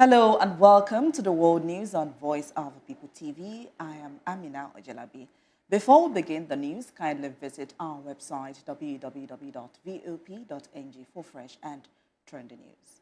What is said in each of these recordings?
Hello and welcome to the World News on Voice of the People TV. I am Amina Ojelabi. Before we begin the news, kindly visit our website www.vop.ng for fresh and trending news.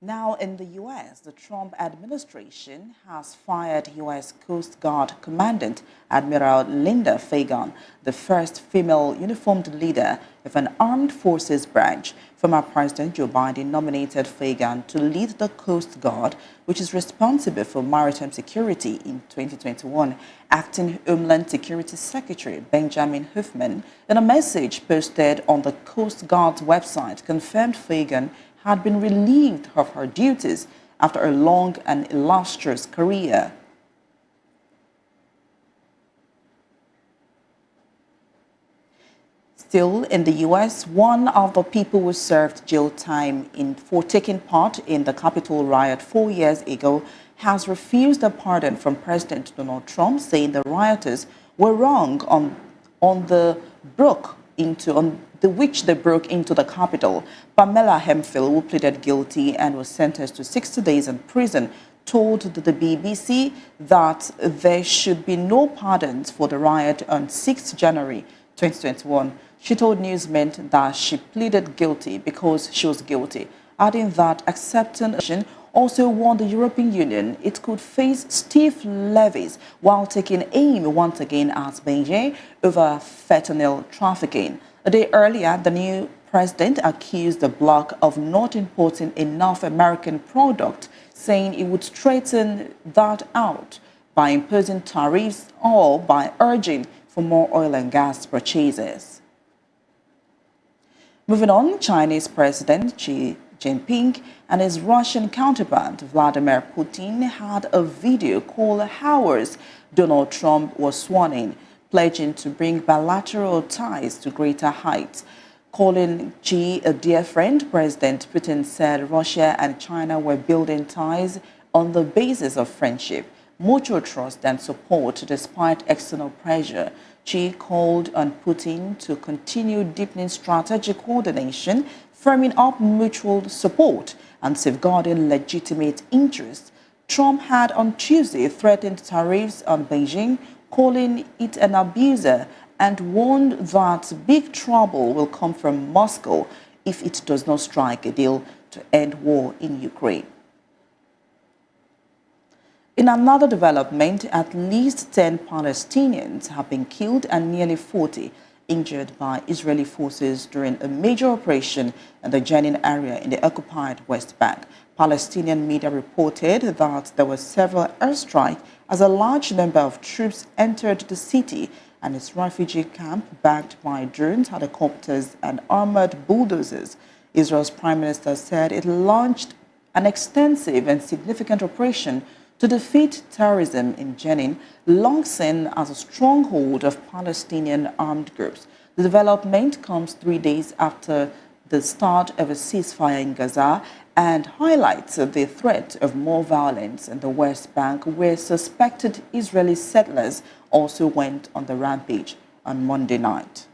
Now in the U.S., the Trump administration has fired U.S. Coast Guard Commandant Admiral Linda Fagan, the first female uniformed leader of an armed forces branch. Former President Joe Biden nominated Fagan to lead the Coast Guard, which is responsible for maritime security in 2021. Acting Homeland Security Secretary Benjamin Huffman, in a message posted on the Coast Guard's website, confirmed Fagan had been relieved of her duties after a long and illustrious career. Still in the U.S., one of the people who served jail time for taking part in the Capitol riot 4 years ago has refused a pardon from President Donald Trump, saying the rioters were wrong on which they broke into the Capitol. Pamela Hemphill, who pleaded guilty and was sentenced to 60 days in prison, told the BBC that there should be no pardons for the riot on 6 January 2021. She told newsmen that she pleaded guilty because she was guilty, adding that accepting action also warned the European Union it could face stiff levies while taking aim once again at Beijing over fentanyl trafficking. A day earlier, the new president accused the bloc of not importing enough American product, saying it would straighten that out by imposing tariffs or by urging for more oil and gas purchases. Moving on, Chinese President Xi Jinping and his Russian counterpart Vladimir Putin had a video call hours Donald Trump was sworn in, pledging to bring bilateral ties to greater heights. Calling Xi a dear friend, President Putin said Russia and China were building ties on the basis of friendship, mutual trust and support despite external pressure. Xi called on Putin to continue deepening strategic coordination, firming up mutual support and safeguarding legitimate interests. Trump had on Tuesday threatened tariffs on Beijing, calling it an abuser, and warned that big trouble will come from Moscow if it does not strike a deal to end war in Ukraine. In another development, at least 10 Palestinians have been killed and nearly 40 injured by Israeli forces during a major operation in the Jenin area in the occupied West Bank. Palestinian media reported that there were several airstrikes as a large number of troops entered the city and its refugee camp backed by drones, helicopters and armored bulldozers. Israel's prime minister said it launched an extensive and significant operation to defeat terrorism in Jenin, long seen as a stronghold of Palestinian armed groups. The development comes 3 days after the start of a ceasefire in Gaza and highlights the threat of more violence in the West Bank, where suspected Israeli settlers also went on the rampage on Monday night.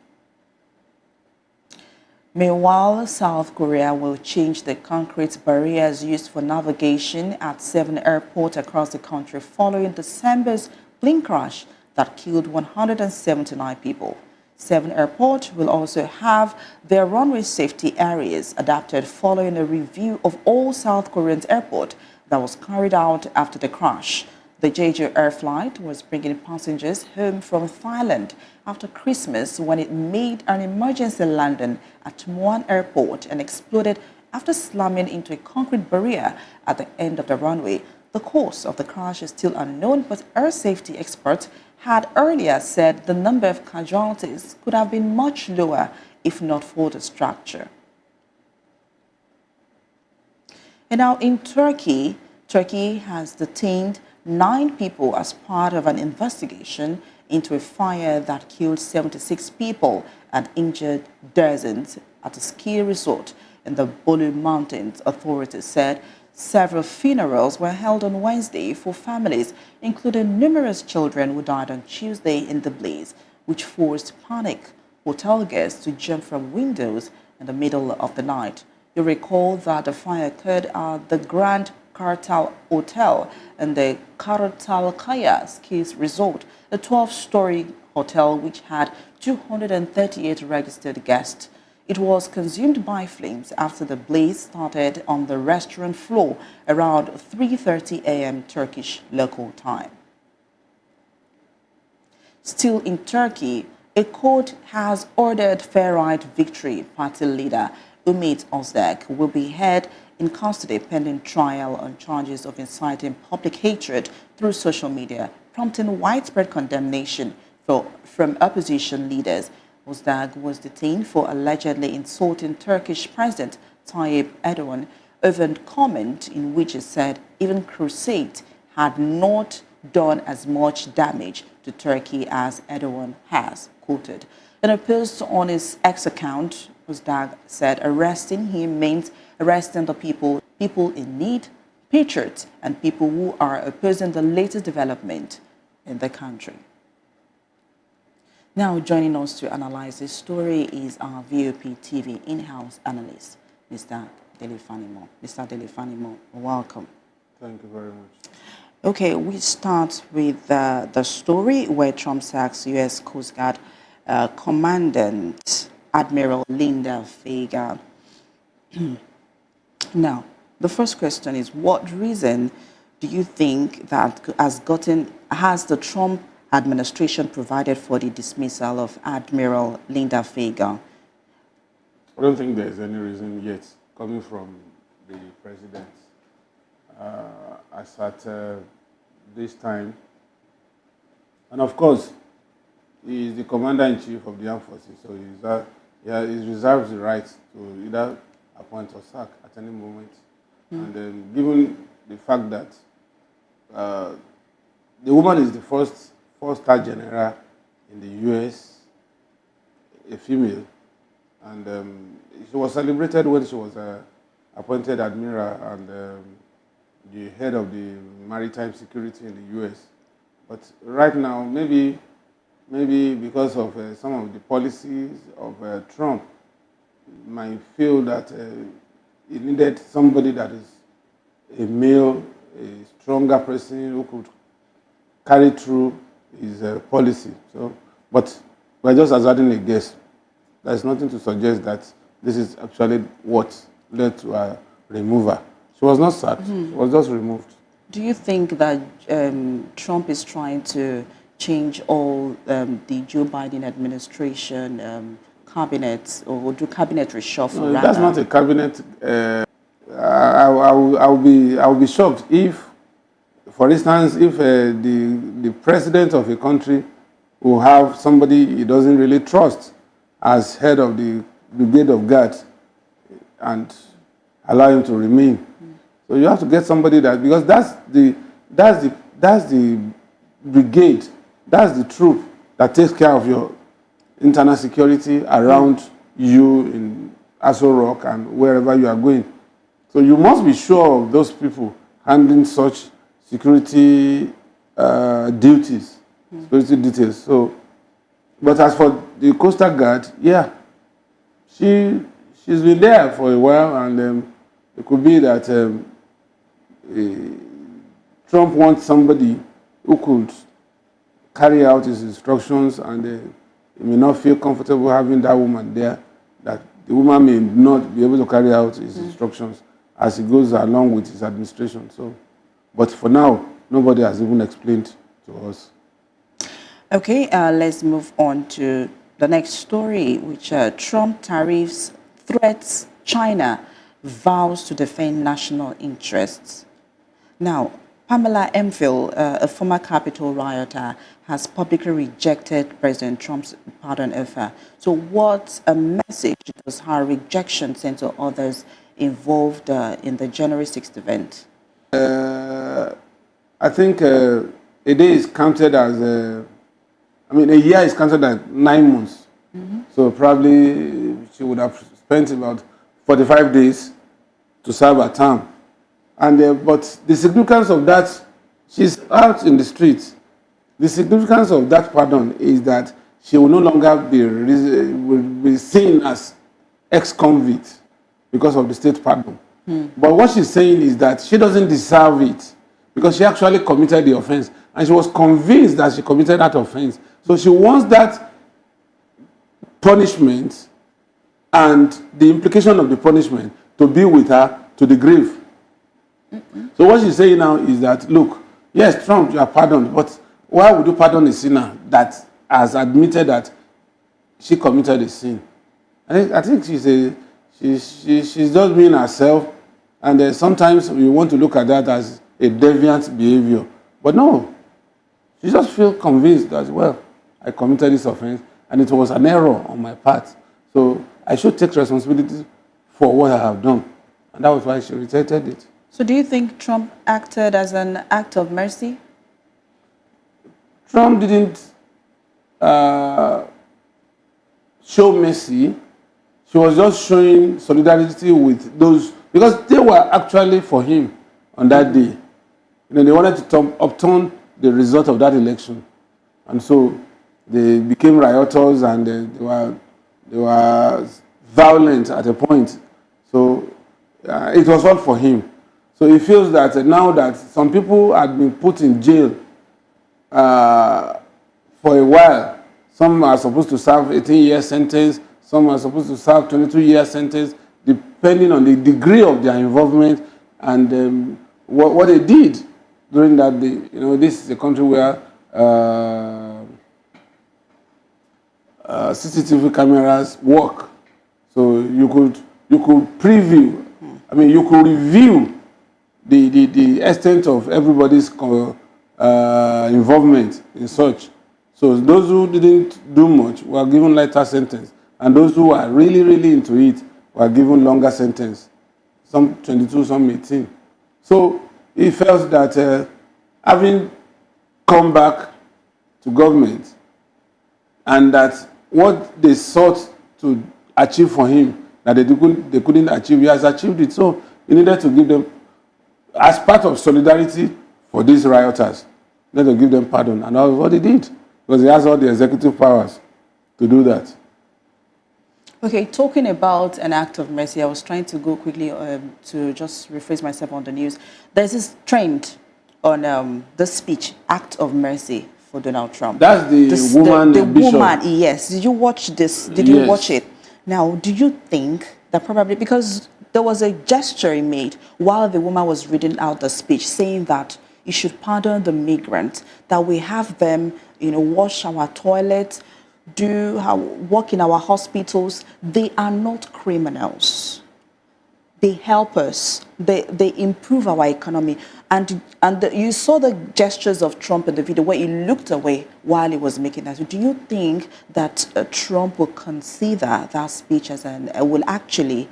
Meanwhile, South Korea will change the concrete barriers used for navigation at 7 airports across the country following December's plane crash that killed 179 people. 7 airports will also have their runway safety areas adapted following a review of all South Korean airports that was carried out after the crash. The Jeju air flight was bringing passengers home from Thailand after Christmas when it made an emergency landing at Muan Airport and exploded after slamming into a concrete barrier at the end of the runway. The cause of the crash is still unknown, but air safety experts had earlier said the number of casualties could have been much lower if not for the structure. And now in Turkey, Turkey has detained 9 people as part of an investigation into a fire that killed 76 people and injured dozens at a ski resort in the Bolu Mountains. Authorities said several funerals were held on Wednesday for families, including numerous children who died on Tuesday in the blaze, which forced panic hotel guests to jump from windows in the middle of the night. You recall that the fire occurred at the Grand Kartal Hotel and the Kartalkaya Ski Resort, a 12-story hotel which had 238 registered guests. It was consumed by flames after the blaze started on the restaurant floor around 3:30 a.m. Turkish local time. Still in Turkey, a court has ordered Fair-Right Victory Party leader Ümit Özdağ will be held in custody pending trial on charges of inciting public hatred through social media, prompting widespread condemnation from opposition leaders. Özdağ was detained for allegedly insulting Turkish President Tayyip Erdogan over a comment in which he said even crusade had not done as much damage to Turkey as Erdogan has, quoted. In a post on his X account, Özdağ said arresting him means arresting the people in need, patriots, and people who are opposing the latest development in the country. Now, joining us to analyze this story is our VOP TV in-house analyst, Mr. Delefanimo. Mr. Delefanimo, welcome. Thank you very much. Okay, we start with the story where Trump sacks U.S. Coast Guard Commandant Admiral Linda Fager. Now, the first question is, what reason do you think that has the Trump administration provided for the dismissal of Admiral Linda Fager? I don't think there's any reason yet coming from the president. As at this time, and of course, he is the commander-in-chief of the armed forces, so he reserves the right to either appoint or sack at any moment. And given the fact that the woman is the first four-star general in the U.S., a female, and she was celebrated when she was appointed admiral and the head of the maritime security in the U.S. But right now, maybe because of some of the policies of Trump, might feel that he needed somebody that is a male, a stronger person who could carry through his policy. So, but we're just hazarding a guess. There's nothing to suggest that this is actually what led to her removal. She was not sacked, she was just removed. Do you think that Trump is trying to change all the Joe Biden administration cabinets, or do cabinet reshuffle? No, that's not a cabinet. I'll be shocked if, for instance, if the president of a country will have somebody he doesn't really trust as head of the brigade of guards and allow him to remain. So you have to get somebody that, because that's the brigade, that's the troop that takes care of your internal security around you in Aso Rock and wherever you are going. So you must be sure of those people handling such security duties, security details. So, but as for the Coastal Guard, yeah, she's been there for a while, and it could be that Trump wants somebody who could carry out his instructions, and he may not feel comfortable having that woman there, that the woman may not be able to carry out his instructions as he goes along with his administration. So, but for now, nobody has even explained to us. Okay, let's move on to the next story, which Trump tariffs threats China, vows to defend national interests. Now, Pamela Emphill, a former Capitol rioter, has publicly rejected President Trump's pardon offer. So what a message does her rejection send to others involved in the January 6th event? I think a day is counted as, a year is counted as 9 months. So probably she would have spent about 45 days to serve her term. And but the significance of that, she's out in the streets. The significance of that pardon is that she will no longer be seen as ex-convict because of the state pardon. But what she's saying is that she doesn't deserve it because she actually committed the offense. And she was convinced that she committed that offense. So she wants that punishment and the implication of the punishment to be with her to the grave. So what she's saying now is that, look, yes, Trump, you are pardoned, but why would you pardon a sinner that has admitted that she committed a sin? I think she's just being herself, and sometimes we want to look at that as a deviant behavior. But no, she just feels convinced that, well, I committed this offense, and it was an error on my part. So I should take responsibility for what I have done. And that was why she rejected it. So do you think Trump acted as an act of mercy? Trump didn't show mercy. She was just showing solidarity with those, because they were actually for him on that day. They wanted to upturn the result of that election. And so they became rioters, and they were violent at a point. So it was all for him. So he feels that now that some people had been put in jail for a while, some are supposed to serve 18-year sentence, some are supposed to serve 22-year sentence, depending on the degree of their involvement and what they did during that day. This is a country where CCTV cameras work, so you could preview. You could review the extent of everybody's involvement in such. So those who didn't do much were given lighter sentence, and those who were really, really into it were given longer sentence, some 22, some 18. So he felt that having come back to government, and that what they sought to achieve for him, that they couldn't achieve, he has achieved it. So he needed to give them, as part of solidarity for these rioters, he needed to give them pardon. And that was what he did, because he has all the executive powers to do that. Okay, talking about an act of mercy, I was trying to go quickly to just rephrase myself on the news. There's this trend on the speech, act of mercy for Donald Trump. That's the woman, the bishop. Woman, yes. Did you watch this? Did you watch it? Now, do you think that probably, because there was a gesture he made while the woman was reading out the speech, saying that he should pardon the migrants, that we have them, wash our toilets, work in our hospitals. They are not criminals. They help us. They improve our economy. And you saw the gestures of Trump in the video where he looked away while he was making that. Do you think that Trump will consider that speech as will actually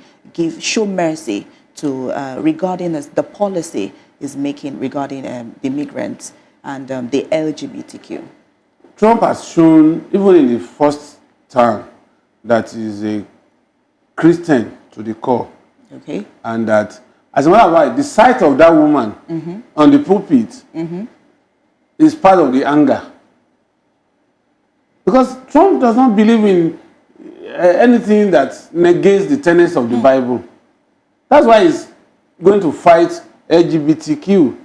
show mercy to regarding the policy is making regarding the migrants and the LGBTQ? Trump has shown, even in the first term, that he's a Christian to the core. Okay. And that, as a matter of fact, the sight of that woman on the pulpit is part of the anger. Because Trump does not believe in anything that negates the tenets of the Bible. That's why he's going to fight LGBTQ.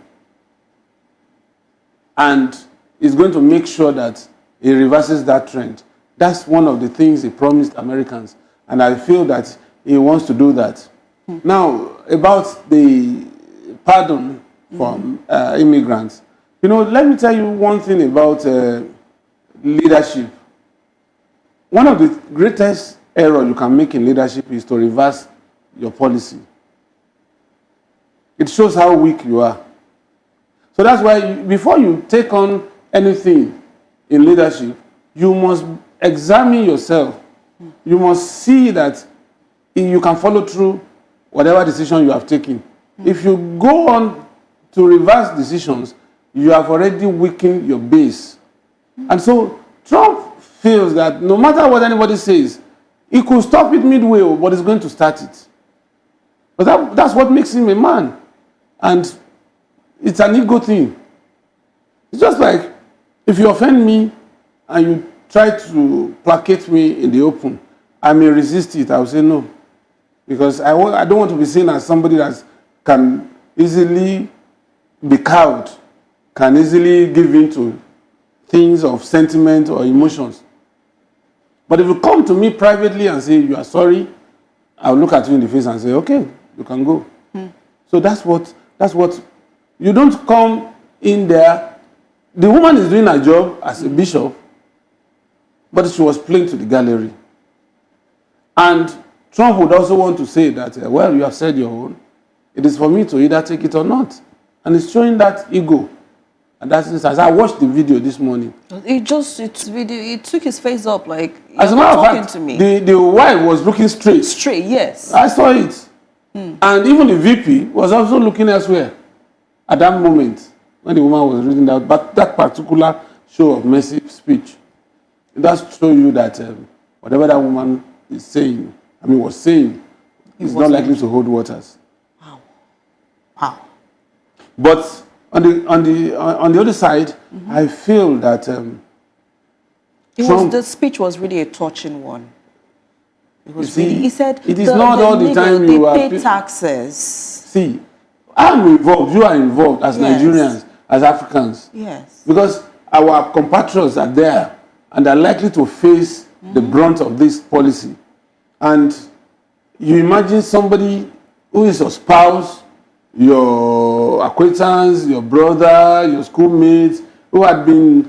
And he's going to make sure that he reverses that trend. That's one of the things he promised Americans. And I feel that he wants to do that. Now, about the pardon for immigrants. Let me tell you one thing about leadership. One of the greatest errors you can make in leadership is to reverse your policy. It shows how weak you are. So that's why before you take on anything in leadership, you must examine yourself. You must see that you can follow through whatever decision you have taken. If you go on to reverse decisions, you have already weakened your base. And so Trump feels that no matter what anybody says, he could stop it midway, but he's going to start it. But that's what makes him a man. And it's an ego thing. It's just like, if you offend me and you try to placate me in the open, I may resist it. I will say no. Because I don't want to be seen as somebody that can easily be cowed, can easily give in to things of sentiment or emotions. But if you come to me privately and say you are sorry, I'll look at you in the face and say, okay, you can go. So that's what, you don't come in there. The woman is doing her job as a bishop, but she was playing to the gallery. And Trump would also want to say that, well, you have said your own. It is for me to either take it or not. And it's showing that ego. And that's as I watched the video this morning. It took his face up like, as a you're matter not of talking fact, to me. The wife was looking straight. Straight, yes. I saw it. And even the VP was also looking elsewhere at that moment when the woman was reading that. But that particular show of mercy speech, it does show you that whatever that woman is saying, was saying, is not likely to hold waters. Wow. Wow. But on the other side, I feel that the speech was really a touching one. It was really, he said, it is not all the time you are pay taxes. See, I'm involved, you are involved as Nigerians, as Africans. Yes. Because our compatriots are there and are likely to face the brunt of this policy. And you imagine somebody who is your spouse, your acquaintance, your brother, your schoolmates, who had been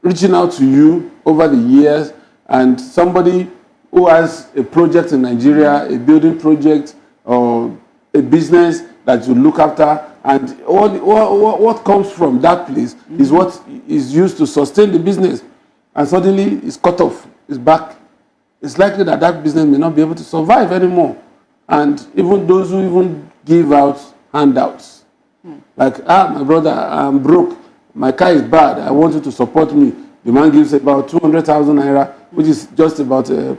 reaching out to you over the years, and somebody who has a project in Nigeria, a building project or a business that you look after, and what comes from that place is what is used to sustain the business, and suddenly it's cut off, it's back. It's likely that that business may not be able to survive anymore. And even those who even give out handouts, like, my brother, I'm broke, my car is bad, I want you to support me. The man gives about 200,000 naira, which is just about $130,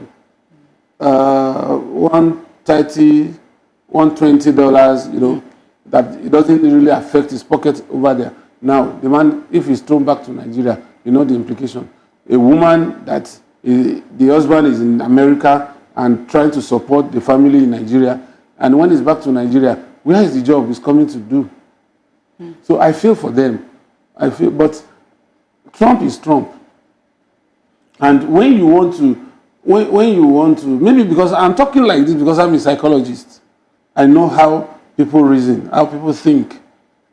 $120, that it doesn't really affect his pocket over there. Now, the man, if he's thrown back to Nigeria, you know the implication. A woman that the husband is in America and trying to support the family in Nigeria, and when he's back to Nigeria, where is the job he's coming to do? So I feel for them. But Trump is Trump. And when you want to, maybe because I'm talking like this because I'm a psychologist, I know how people reason, how people think,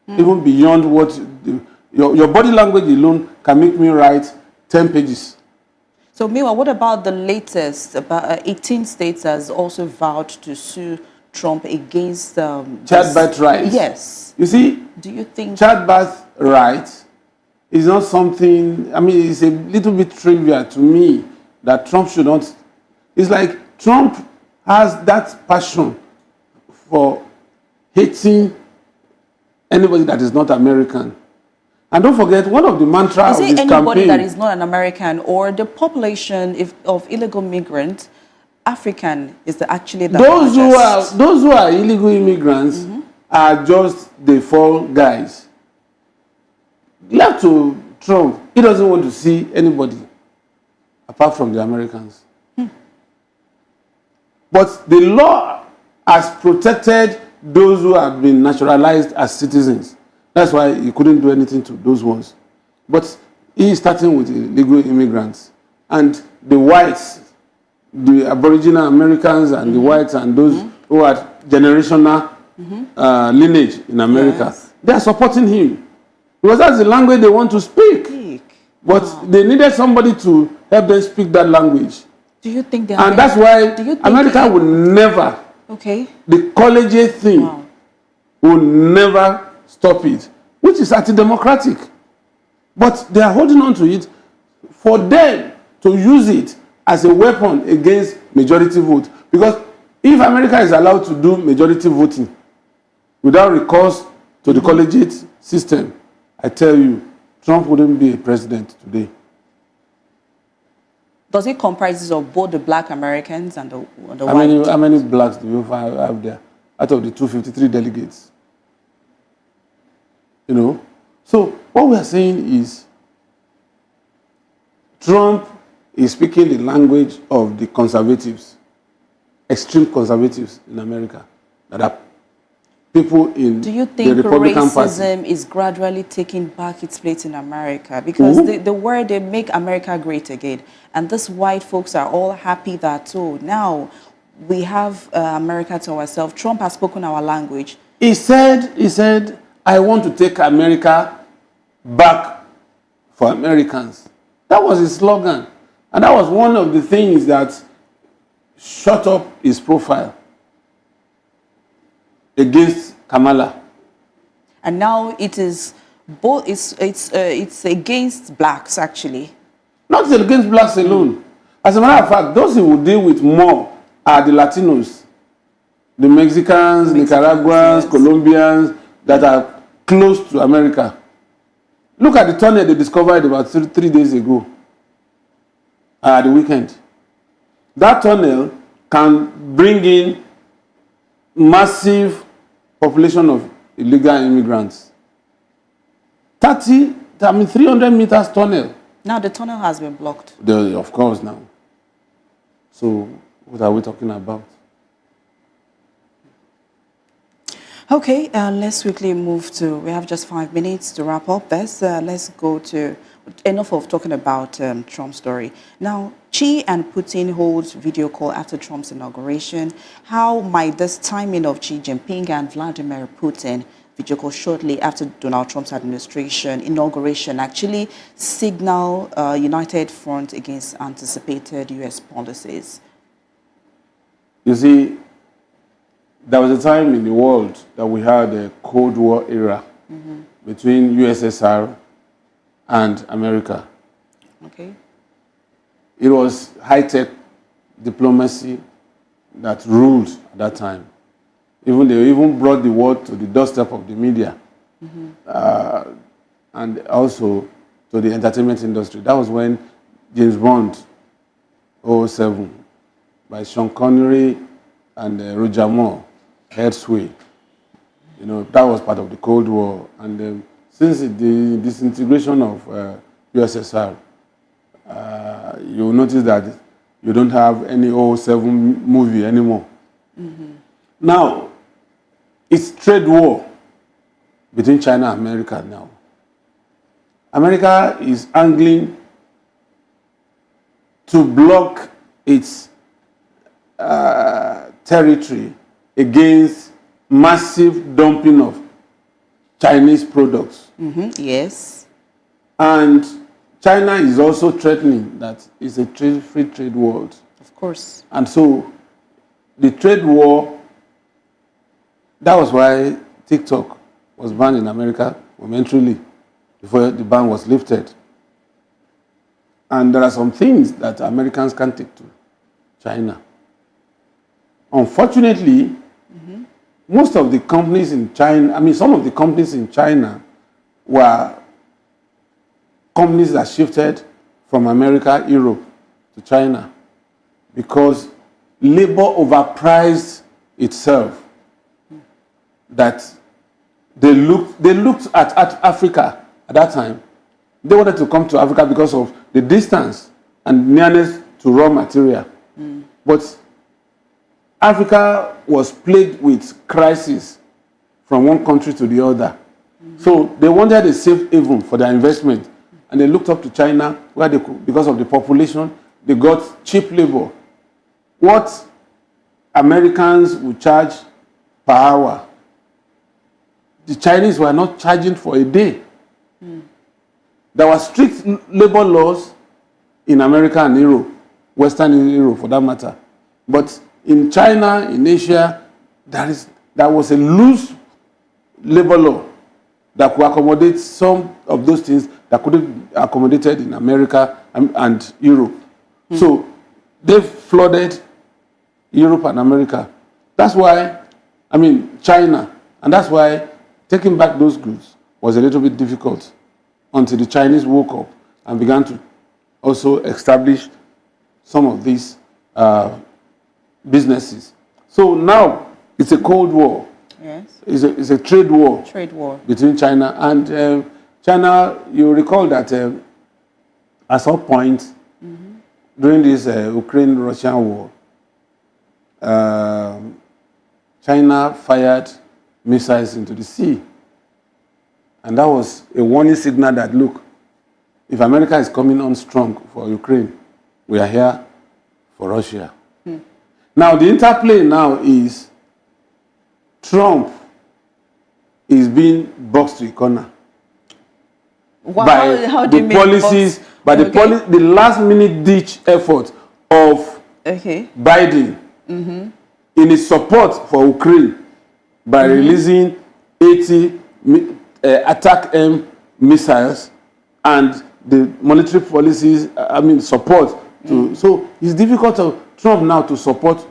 even beyond what your body language alone can make me write 10 pages. So meanwhile, what about the latest? About 18 states has also vowed to sue Trump against childbirth rights. Yes. You see, do you think childbirth rights is not something, it's a little bit trivia to me that Trump should not. It's like Trump has that passion for hating anybody that is not American. And don't forget, one of the mantras of his campaign... Is it anybody that is not an American, or the population of illegal migrants, African is actually the largest? Those who are illegal immigrants are just the fall guys. Left to Trump, he doesn't want to see anybody apart from the Americans. But the law has protected those who have been naturalized as citizens. That's why he couldn't do anything to those ones. But he is starting with illegal immigrants. And the whites, the Aboriginal Americans and the whites and those who are generational lineage in America, they are supporting him. Because that's the language they want to speak. But they needed somebody to help them speak that language. Do you think they are? And that's why America will never, the college thing will never stop it, which is anti-democratic. But they are holding on to it for them to use it as a weapon against majority vote. Because if America is allowed to do majority voting without recourse to the collegiate system, I tell you, Trump wouldn't be a president today. Does it comprise of both the black Americans and the white? How many blacks do you have there out of the 253 delegates? So what we are saying is Trump is speaking the language of the conservatives. extreme conservatives in America, that are people in Do you the think Republican Party. racism is gradually taking back its place in America? Because the word, they make America great again. And these white folks are all happy that, oh, now we have America to ourselves. Trump has spoken our language. He said, I want to take America back for Americans. That was his slogan. And that was one of the things that shut up his profile against Kamala. And now it is both, it's against blacks, actually. Not against blacks alone. As a matter of fact, those he will deal with more are the Latinos, the Mexicans, Nicaraguans, yes, Colombians that are close to America. Look at the tunnel they discovered about 3 days ago at the weekend. That tunnel can bring in massive population of illegal immigrants. 300 meters tunnel. Now the tunnel has been blocked. Of course now. So what are we talking about? Okay, let's quickly move to, we have just 5 minutes to wrap up this. Let's go to, enough of talking about Trump's story. Now, Xi and Putin hold video call after Trump's inauguration. How might this timing of Xi Jinping and Vladimir Putin video call shortly after Donald Trump's administration inauguration actually signal a united front against anticipated U.S. policies? You see, there was a time in the world that we had a Cold War era between USSR and America. Okay. It was high-tech diplomacy that ruled at that time. They even brought the word to the doorstep of the media, and also to the entertainment industry. That was when James Bond 007 by Sean Connery and Roger Moore held sway. You know, that was part of the Cold War. And since the disintegration of USSR, you'll notice that you don't have any 007 movie anymore. Now, it's trade war between China and America now. America is angling to block its territory against massive dumping of Chinese products. Yes. And China is also threatening that it's a free trade world. Of course. And so the trade war, that was why TikTok was banned in America momentarily before the ban was lifted. And there are some things that Americans can't take to China. Unfortunately, most of the companies in China, some of the companies in China were companies that shifted from America, Europe to China because labor overpriced itself. That they looked at Africa at that time. They wanted to come to Africa because of the distance and nearness to raw material. But Africa was plagued with crisis from one country to the other. So they wanted a safe haven for their investment. And they looked up to China, where they could, because of the population, they got cheap labor. What Americans would charge per hour, the Chinese were not charging for a day. There were strict labor laws in America and Europe, Western Europe for that matter. But in China, in Asia, there was a loose labor law that could accommodate some of those things that couldn't be accommodated in America and Europe. So they flooded Europe and America. That's why, China, and that's why taking back those goods was a little bit difficult until the Chinese woke up and began to also establish some of these businesses. So now it's a Cold War. Yes. It's a trade war. Trade war. Between China and China. You recall that at some point during this Ukraine-Russian war, China fired missiles into the sea. And that was a warning signal that, look, if America is coming on strong for Ukraine, we are here for Russia. Now, the interplay now is Trump is being boxed to a corner by how do you the mean policies, box? by Okay. the last-minute ditch effort of Biden in his support for Ukraine by releasing 80 attack aim missiles and the military policies, support to. So it's difficult for Trump now to support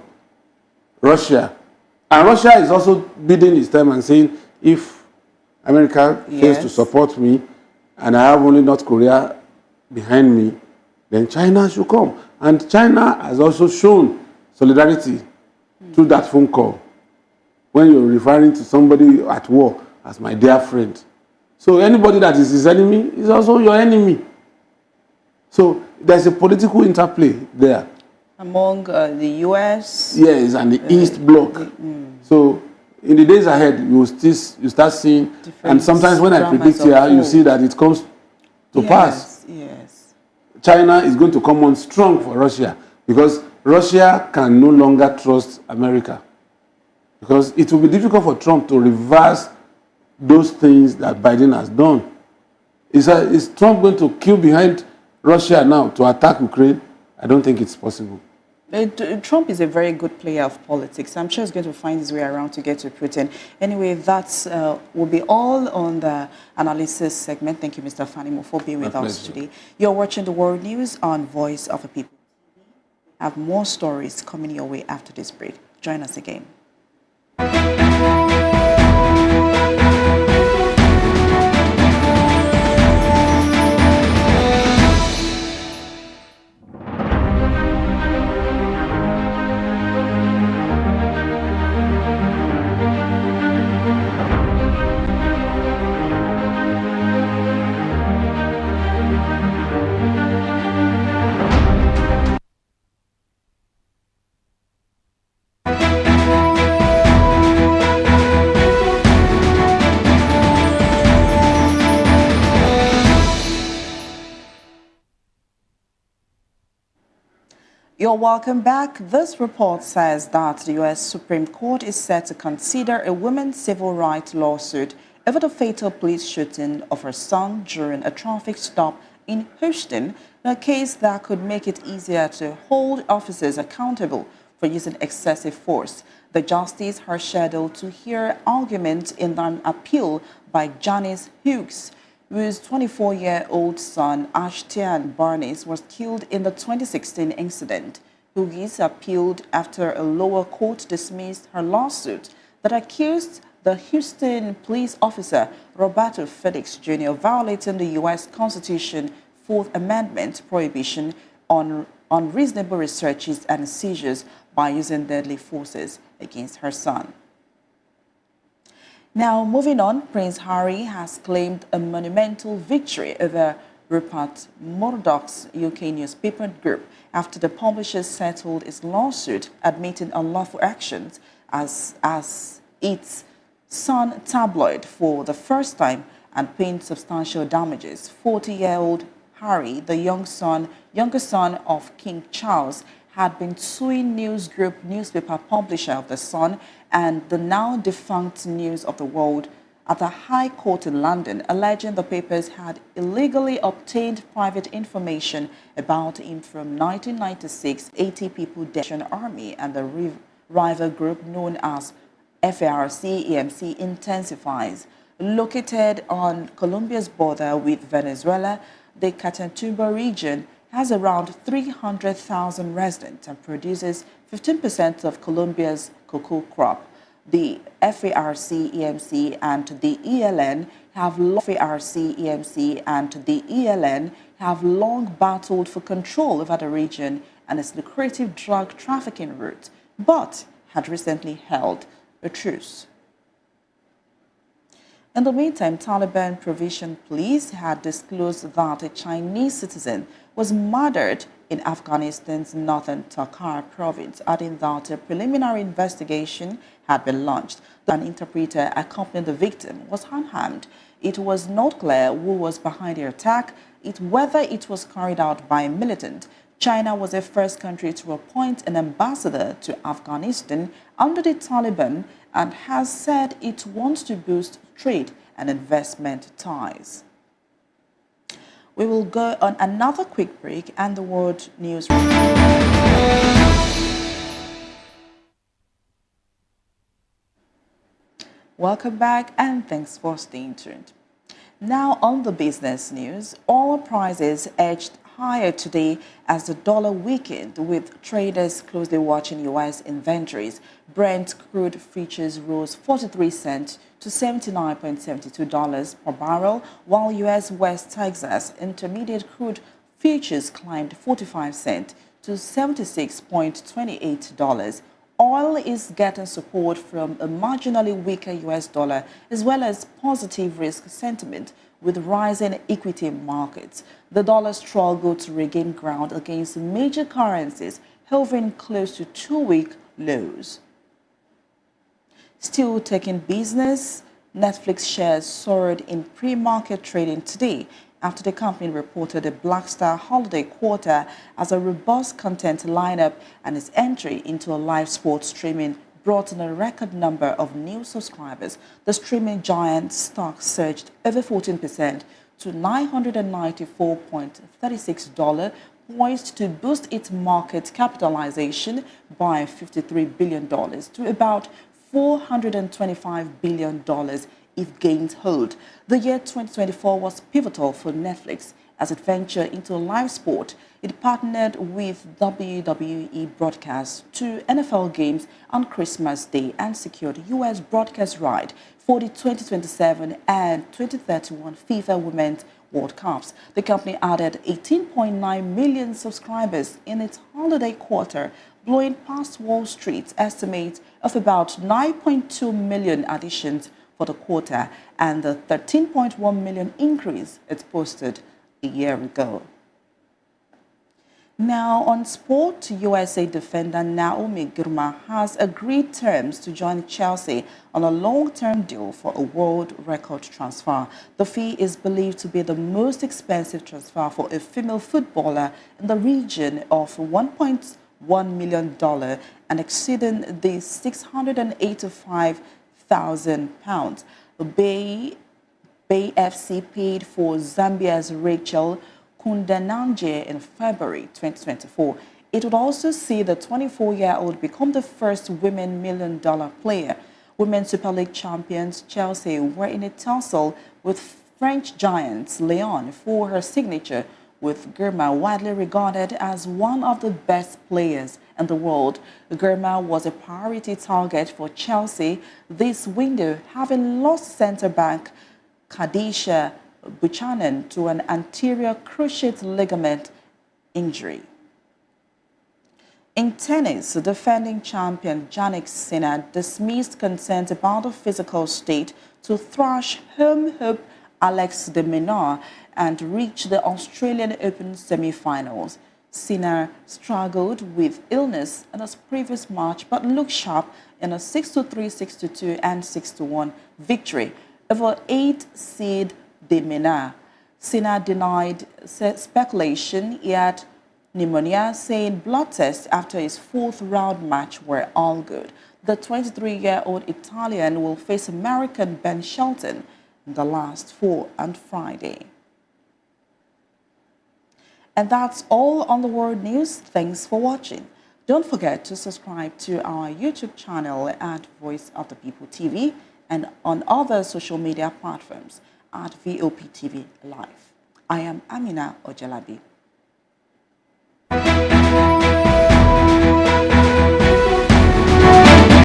Russia. And Russia is also bidding his time and saying, if America fails to support me and I have only North Korea behind me, then China should come. And China has also shown solidarity through that phone call when you're referring to somebody at war as my dear friend. So anybody that is his enemy is also your enemy. So there's a political interplay there. Among the U.S. Yes, and the East Bloc. So in the days ahead, you start seeing, and sometimes when I predict here, you see that it comes to pass. Yes. China is going to come on strong for Russia because Russia can no longer trust America. Because it will be difficult for Trump to reverse those things that Biden has done. Is Trump going to queue behind Russia now to attack Ukraine? I don't think it's possible. Trump is a very good player of politics. I'm sure he's going to find his way around to get to Putin. Anyway, that will be all on the analysis segment. Thank you, Mr. Fanimo, for being with us today. You're watching the World News on Voice of the People. We have more stories coming your way after this break. Join us again. You're welcome back. This report says that the U.S. Supreme Court is set to consider a women's civil rights lawsuit over the fatal police shooting of her son during a traffic stop in Houston, a case that could make it easier to hold officers accountable for using excessive force. The justices are scheduled to hear argument in an appeal by Janice Hughes, whose 24-year-old son, Ashton Barnes, was killed in the 2016 incident. Hughes appealed after a lower court dismissed her lawsuit that accused the Houston police officer, Roberto Felix Jr., violating the U.S. Constitution Fourth Amendment prohibition on unreasonable researches and seizures by using deadly forces against her son. Now, moving on, Prince Harry has claimed a monumental victory over Rupert Murdoch's UK newspaper group after the publisher settled its lawsuit, admitting unlawful actions as its Sun tabloid for the first time and paying substantial damages. 40-year-old Harry, the younger son of King Charles, had been suing News Group newspaper publisher of The Sun and the now defunct News of the World at the High Court in London, alleging the papers had illegally obtained private information about him from 1996 80-people Demonstration Army and the rival group known as FARC-EMC intensifies. Located on Colombia's border with Venezuela, the Catatumbo region has around 300,000 residents and produces 15% of Colombia's cocoa crop. The FARC-EMC and the ELN have long battled for control over the region and its lucrative drug trafficking route, but had recently held a truce. In the meantime, Taliban Provision Police had disclosed that a Chinese citizen was murdered in Afghanistan's northern Takhar province, adding that a preliminary investigation had been launched. An interpreter accompanying the victim was unharmed. It was not clear who was behind the attack, whether it was carried out by a militant. China was the first country to appoint an ambassador to Afghanistan under the Taliban and has said it wants to boost trade and investment ties. We will go on another quick break and the world news. Welcome back and thanks for staying tuned. Now on the business news, oil prices edged higher today as the dollar weakened, with traders closely watching U.S. inventories. Brent crude futures rose 43 cents to $79.72 per barrel, while U.S. West Texas Intermediate crude futures climbed 45 cents to $76.28. Oil is getting support from a marginally weaker U.S. dollar as well as positive risk sentiment with rising equity markets. The dollar struggled to regain ground against major currencies, hovering close to two-week lows. Still taking business, Netflix shares soared in pre-market trading today after the company reported a Black Star holiday quarter as a robust content lineup and its entry into a live sports streaming brought in a record number of new subscribers. The streaming giant stock surged over 14% to $994.36, poised to boost its market capitalization by $53 billion to about $425 billion if gains hold. The year 2024 was pivotal for Netflix as it ventured into live sport. It partnered with WWE broadcasts to NFL games on Christmas Day and secured U.S. broadcast right for the 2027 and 2031 FIFA Women's World Cups. The company added 18.9 million subscribers in its holiday quarter, blowing past Wall Street's estimate of about 9.2 million additions for the quarter and the 13.1 million increase it posted a year ago. Now on sport, USA defender Naomi Girma has agreed terms to join Chelsea on a long-term deal for a world record transfer. The fee is believed to be the most expensive transfer for a female footballer in the region of $1.1 million and exceeding the £685,000. The Bay FC paid for Zambia's Rachel Kundananje in February 2024. It would also see the 24-year-old become the first women million-dollar player. Women's Super League champions Chelsea were in a tussle with French giants Lyon for her signature, with Girma widely regarded as one of the best players in the world. Girma was a priority target for Chelsea this window, having lost centre-back Khadija Buchanan to an anterior cruciate ligament injury. In tennis, the defending champion Jannik Sinner dismissed concerns about the physical state to thrash home hope Alex de Minaur and reach the Australian Open semi-finals. Sinner struggled with illness in his previous match but looked sharp in a 6-3, 6-2 and 6-1 victory over 8-seed de Minaur. Sinner denied speculation he had pneumonia, saying blood tests after his fourth-round match were all good. The 23-year-old Italian will face American Ben Shelton in the last four on Friday. And that's all on the World News. Thanks for watching. Don't forget to subscribe to our YouTube channel at Voice of the People TV and on other social media platforms at VOP TV Live. I am Amina Ojalabi.